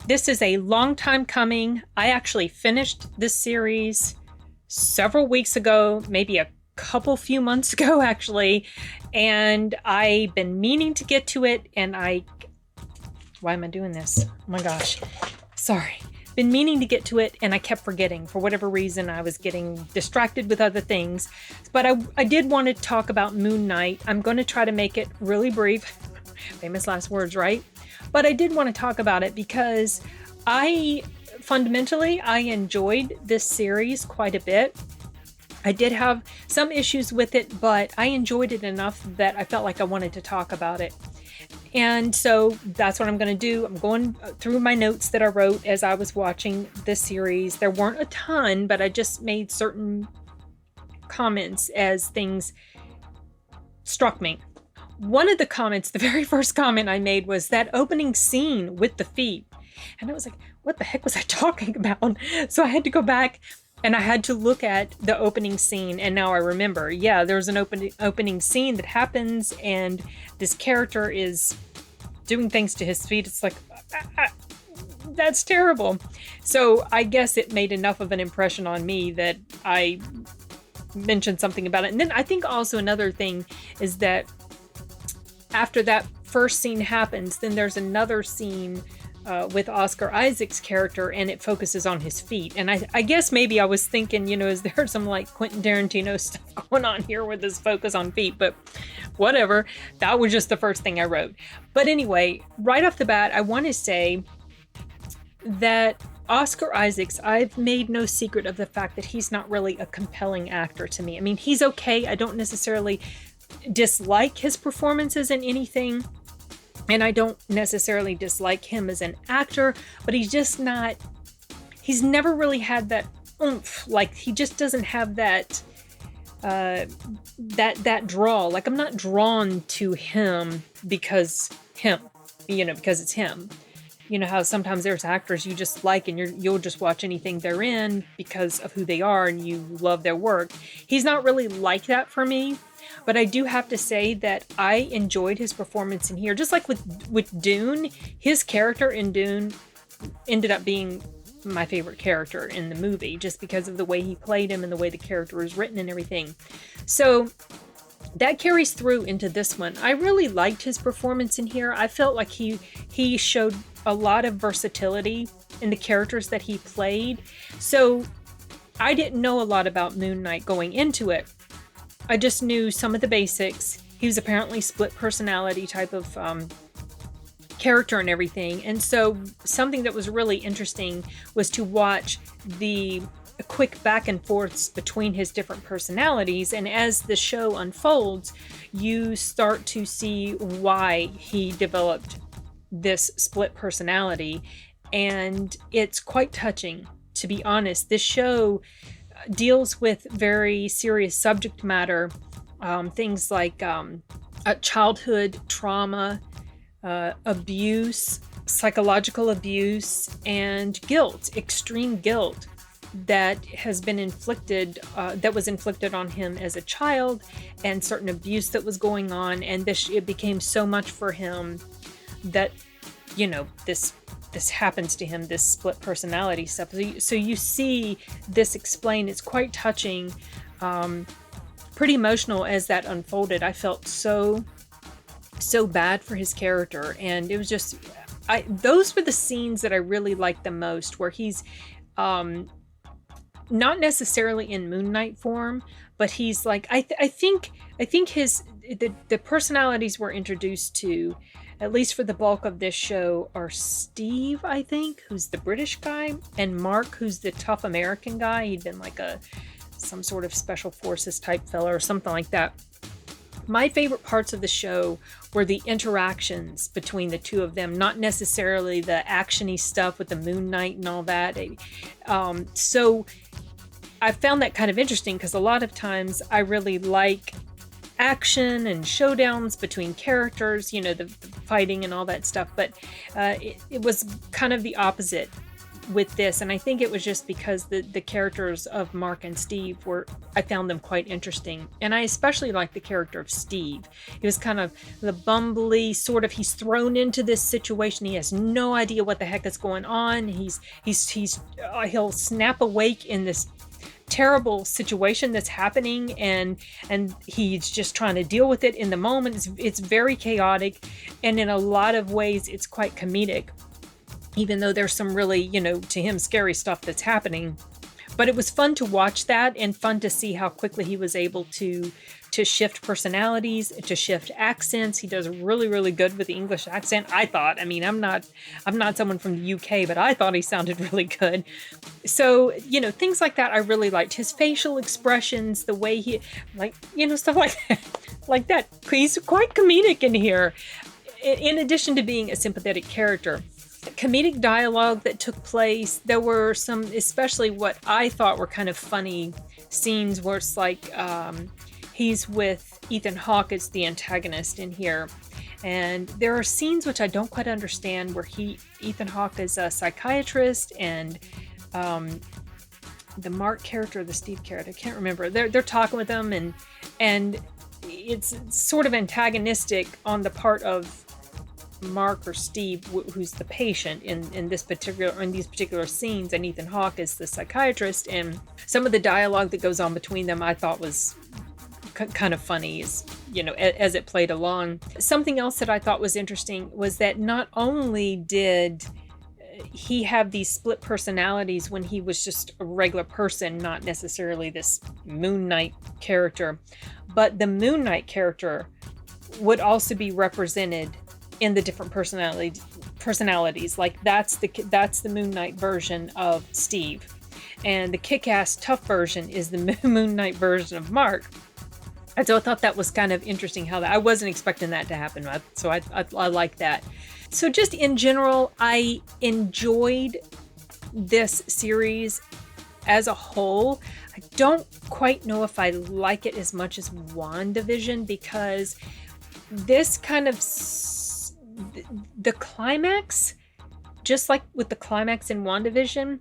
This is a long time coming. I actually finished this series several weeks ago, maybe a few months ago, actually. And I've been meaning to get to it. And why am I doing this? Oh my gosh. Sorry. Been meaning to get to it, and I kept forgetting. For whatever reason, I was getting distracted with other things. But I did want to talk about Moon Knight. I'm going to try to make it really brief. Famous last words, right? But I did want to talk about it because fundamentally, I enjoyed this series quite a bit. I did have some issues with it, but I enjoyed it enough that I felt like I wanted to talk about it. And so that's what I'm going to do. I'm going through my notes that I wrote as I was watching this series. There weren't a ton, but I just made certain comments as things struck me. One of the comments, the very first comment I made, was that opening scene with the feet. And I was like, what the heck was I talking about? So I had to go back and I had to look at the opening scene. And now I remember, yeah, there's an opening scene that happens and this character is doing things to his feet. It's like, that's terrible. So I guess it made enough of an impression on me that I mentioned something about it. And then I think also another thing is that after that first scene happens, then there's another scene with Oscar Isaac's character, and it focuses on his feet. And I guess maybe I was thinking, is there some like Quentin Tarantino stuff going on here with this focus on feet? But whatever. That was just the first thing I wrote. But anyway, right off the bat, I want to say that Oscar Isaacs, I've made no secret of the fact that he's not really a compelling actor to me. I mean, he's okay. I don't necessarily dislike his performances in anything, and I don't necessarily dislike him as an actor, but he's never really had that oomph. Like, he just doesn't have that draw. Like, I'm not drawn to him because it's him. You know how sometimes there's actors you just like and you'll just watch anything they're in because of who they are and you love their work. He's not really like that for me. But I do have to say that I enjoyed his performance in here. Just like with Dune, his character in Dune ended up being my favorite character in the movie, just because of the way he played him and the way the character is written and everything. So that carries through into this one. I really liked his performance in here. I felt like he showed a lot of versatility in the characters that he played. So I didn't know a lot about Moon Knight going into it. I just knew some of the basics. He was apparently split personality type of character and everything. And so something that was really interesting was to watch the quick back and forths between his different personalities. And as the show unfolds, you start to see why he developed this split personality. And it's quite touching, to be honest. This show deals with very serious subject matter, things like childhood trauma, abuse, psychological abuse, and guilt, extreme guilt that has been inflicted, that was inflicted on him as a child, and certain abuse that was going on. And it became so much for him that, this happens to him, this split personality stuff. So you see this explained. It's quite touching, pretty emotional as that unfolded. I felt so bad for his character, and it was just, those were the scenes that I really liked the most, where he's not necessarily in Moon Knight form, but he's like, I think the personalities we're introduced to, at least for the bulk of this show, are Steve, I think, who's the British guy, and Mark, who's the tough American guy. He'd been like some sort of special forces type fella or something like that. My favorite parts of the show were the interactions between the two of them, not necessarily the action-y stuff with the Moon Knight and all that. So I found that kind of interesting, because a lot of times I really like action and showdowns between characters, the fighting and all that stuff. But it was kind of the opposite with this, and I think it was just because the characters of Mark and Steve I found them quite interesting, and I especially liked the character of Steve. He was kind of the bumbly sort of, he's thrown into this situation, he has no idea what the heck is going on, he'll snap awake in this terrible situation that's happening, and he's just trying to deal with it in the moment. It's very chaotic, and in a lot of ways it's quite comedic, even though there's some really, to him, scary stuff that's happening. But it was fun to watch that, and fun to see how quickly he was able to shift personalities, to shift accents. He does really, really good with the English accent, I thought. I mean, I'm not someone from the UK, but I thought he sounded really good. So, things like that I really liked. His facial expressions, the way he, stuff like that. Like that. He's quite comedic in here, in addition to being a sympathetic character. Comedic dialogue that took place. There were some, especially what I thought were kind of funny scenes where it's like, he's with Ethan Hawke as the antagonist in here. And there are scenes which I don't quite understand where Ethan Hawke is a psychiatrist, and the Mark character, the Steve character, I can't remember. They're talking with him, and it's sort of antagonistic on the part of Mark or Steve, who's the patient in these particular scenes, and Ethan Hawke is the psychiatrist. And some of the dialogue that goes on between them I thought was kind of funny, as it played along. Something else that I thought was interesting was that not only did he have these split personalities when he was just a regular person, not necessarily this Moon Knight character, but the Moon Knight character would also be represented in the different personalities. Like that's the Moon Knight version of Steve, and the kick-ass tough version is the Moon Knight version of Mark. And so I thought that was kind of interesting how I wasn't expecting that to happen. So I like that. So just in general, I enjoyed this series as a whole. I don't quite know if I like it as much as WandaVision, because this kind of, the climax, just like with the climax in WandaVision,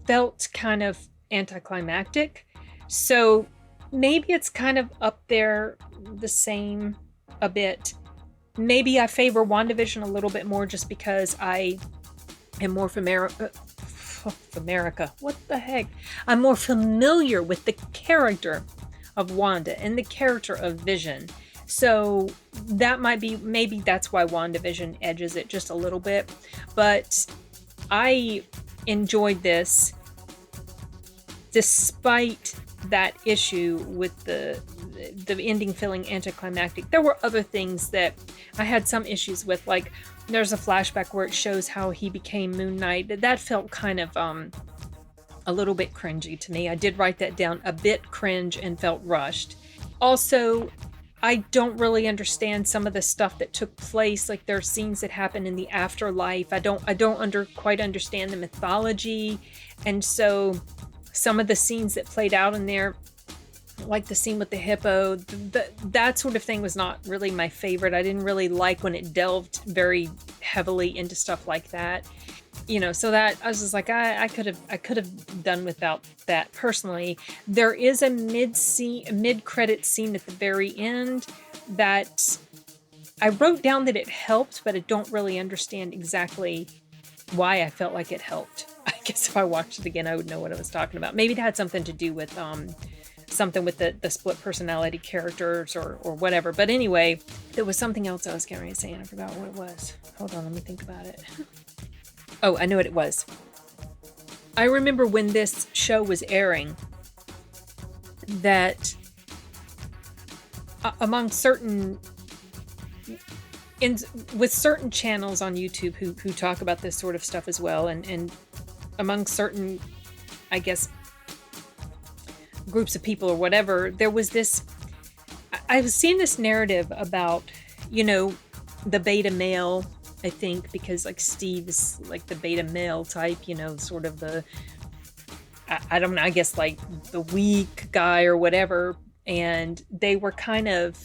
felt kind of anticlimactic. So maybe it's kind of up there, the same a bit. Maybe I favor WandaVision a little bit more just because I am more what the heck? I'm more familiar with the character of Wanda and the character of Vision. So that might be, maybe that's why WandaVision edges it just a little bit. But I enjoyed this despite that issue with the ending feeling anticlimactic. There were other things that I had some issues with, like there's a flashback where it shows how he became Moon Knight. That felt kind of a little bit cringy to me. I did write that down, a bit cringe, and felt rushed. Also, I don't really understand some of the stuff that took place. Like there are scenes that happen in the afterlife. I don't quite understand the mythology, and so some of the scenes that played out in there, like the scene with the hippo, that sort of thing was not really my favorite. I didn't really like when it delved very heavily into stuff like that. So that I was just like, I could have done without that personally. There is a mid-credit scene at the very end that I wrote down that it helped, but I don't really understand exactly why I felt like it helped. I guess if I watched it again, I would know what I was talking about. Maybe it had something to do with something with the split personality characters or whatever. But anyway, there was something else I was going to say, and I forgot what it was. Hold on, let me think about it. Oh, I know what it was. I remember when this show was airing that among certain with certain channels on YouTube who talk about this sort of stuff as well, and among certain, I guess, groups of people or whatever, there was this, I was seeing this narrative about, the beta male, I think, because like Steve is like the beta male type, sort of the, I don't know, I guess like the weak guy or whatever. And they were kind of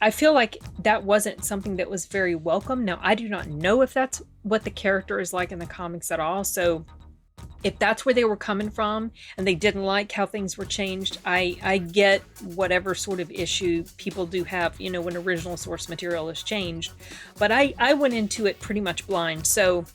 I feel like that wasn't something that was very welcome. Now, I do not know if that's what the character is like in the comics at all. So if that's where they were coming from and they didn't like how things were changed, I get whatever sort of issue people do have, you know, when original source material is changed. But I went into it pretty much blind. So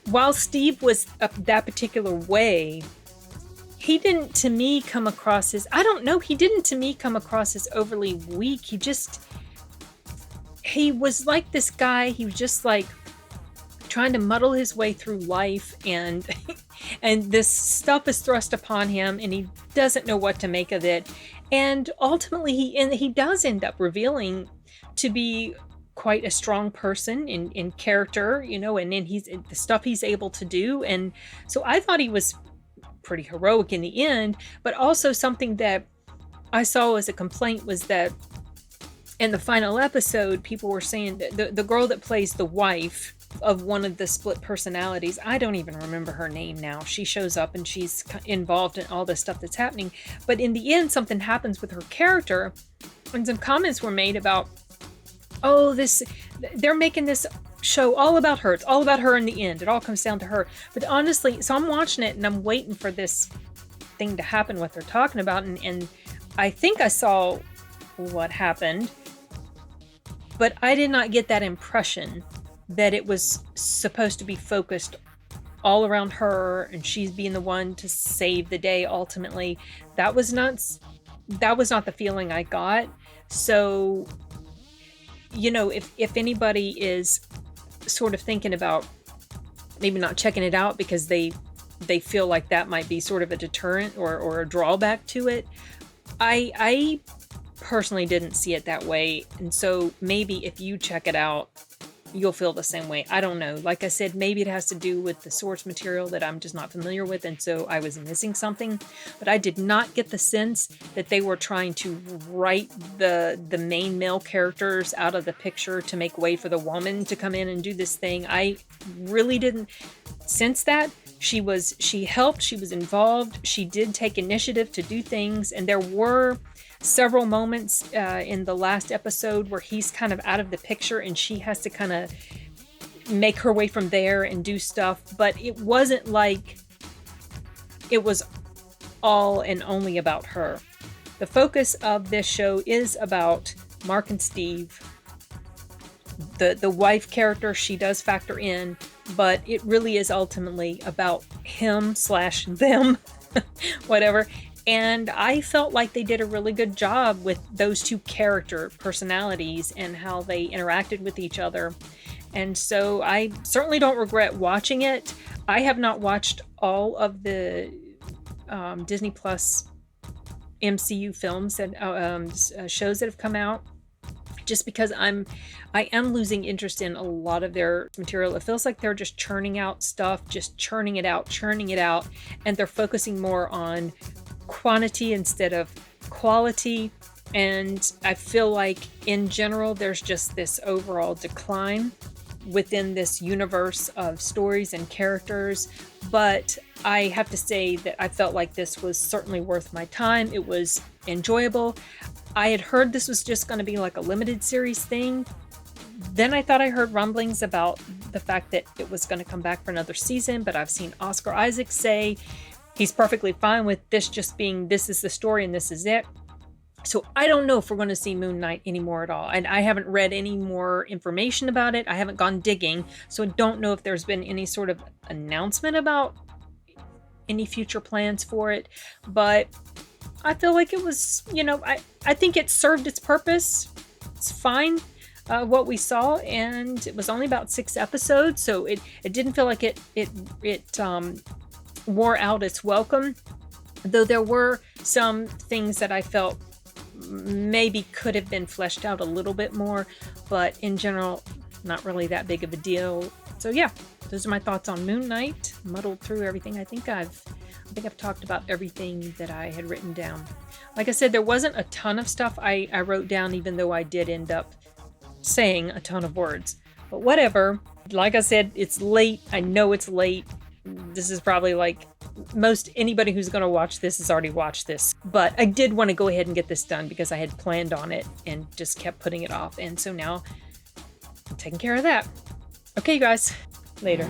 while Steve was up that particular way, he didn't to me come across as, I don't know, he didn't to me come across as overly weak. He was like this guy, he was just like trying to muddle his way through life, and this stuff is thrust upon him and he doesn't know what to make of it. And ultimately he does end up revealing to be quite a strong person in character, you know, and then the stuff he's able to do. And so I thought he was pretty heroic in the end. But also something that I saw as a complaint was that in the final episode, people were saying that the girl that plays the wife of one of the split personalities, I don't even remember her name now. She shows up and she's involved in all this stuff that's happening. But in the end, something happens with her character, and some comments were made about, oh, they're making this show all about her. It's all about her in the end. It all comes down to her. But honestly, so I'm watching it and I'm waiting for this thing to happen, what they're talking about. And I think I saw what happened, but I did not get that impression that it was supposed to be focused all around her and she's being the one to save the day ultimately. That was not the feeling I got. So, you know, if anybody is sort of thinking about maybe not checking it out because they feel like that might be sort of a deterrent or a drawback to it, I personally didn't see it that way. And so maybe if you check it out, you'll feel the same way. I don't know. Like I said, maybe it has to do with the source material that I'm just not familiar with, and so I was missing something. But I did not get the sense that they were trying to write the main male characters out of the picture to make way for the woman to come in and do this thing. I really didn't sense that. She helped, she was involved, she did take initiative to do things, and there were several moments in the last episode where he's kind of out of the picture and she has to kind of make her way from there and do stuff. But it wasn't like it was all and only about her. The focus of this show is about Mark and Steve. The wife character, she does factor in, but it really is ultimately about him/them, whatever. And I felt like they did a really good job with those two character personalities and how they interacted with each other. And so I certainly don't regret watching it. I have not watched all of the Disney Plus MCU films and shows that have come out, just because I am losing interest in a lot of their material. It feels like they're just churning out stuff, just churning it out, and they're focusing more on quantity instead of quality. And I feel like in general there's just this overall decline within this universe of stories and characters. But I have to say that I felt like this was certainly worth my time. It was enjoyable. I had heard this was just going to be like a limited series thing. Then I thought I heard rumblings about the fact that it was going to come back for another season, but I've seen Oscar Isaac say he's perfectly fine with this just being, this is the story and this is it. So I don't know if we're going to see Moon Knight anymore at all. And I haven't read any more information about it. I haven't gone digging. So I don't know if there's been any sort of announcement about any future plans for it. But I feel like it was, I think it served its purpose. It's fine. What we saw, and it was only about 6 episodes. So it didn't feel like it wore out its welcome, though there were some things that I felt maybe could have been fleshed out a little bit more, but in general, not really that big of a deal. So yeah, those are my thoughts on Moon Knight. Muddled through everything. I think I've talked about everything that I had written down. Like I said, there wasn't a ton of stuff I wrote down, even though I did end up saying a ton of words, but whatever. Like I said, it's late. I know it's late. This is probably like most anybody who's going to watch this has already watched this. But I did want to go ahead and get this done because I had planned on it and just kept putting it off. And so now I'm taking care of that. Okay, you guys. Later.